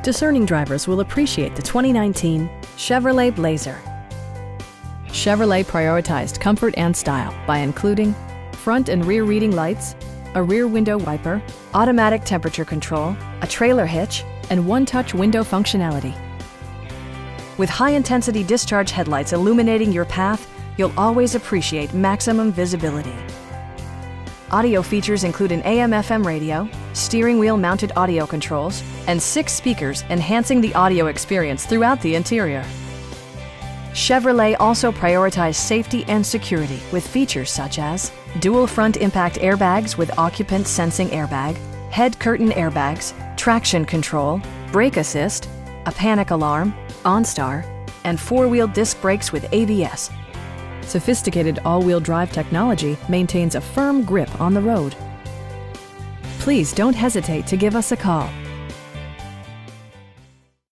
Discerning drivers will appreciate the 2019 Chevrolet Blazer. Chevrolet prioritized comfort and style by including front and rear reading lights, a rear window wiper, automatic temperature control, a trailer hitch, and one-touch window functionality. With high-intensity discharge headlights illuminating your path, you'll always appreciate maximum visibility. Audio features include an AM/FM radio, steering wheel mounted audio controls, and 6 speakers enhancing the audio experience throughout the interior. Chevrolet also prioritized safety and security with features such as dual front impact airbags with occupant sensing airbag, head curtain airbags, traction control, brake assist, a panic alarm, OnStar, and 4-wheel disc brakes with ABS. Sophisticated all-wheel drive technology maintains a firm grip on the road. Please don't hesitate to give us a call.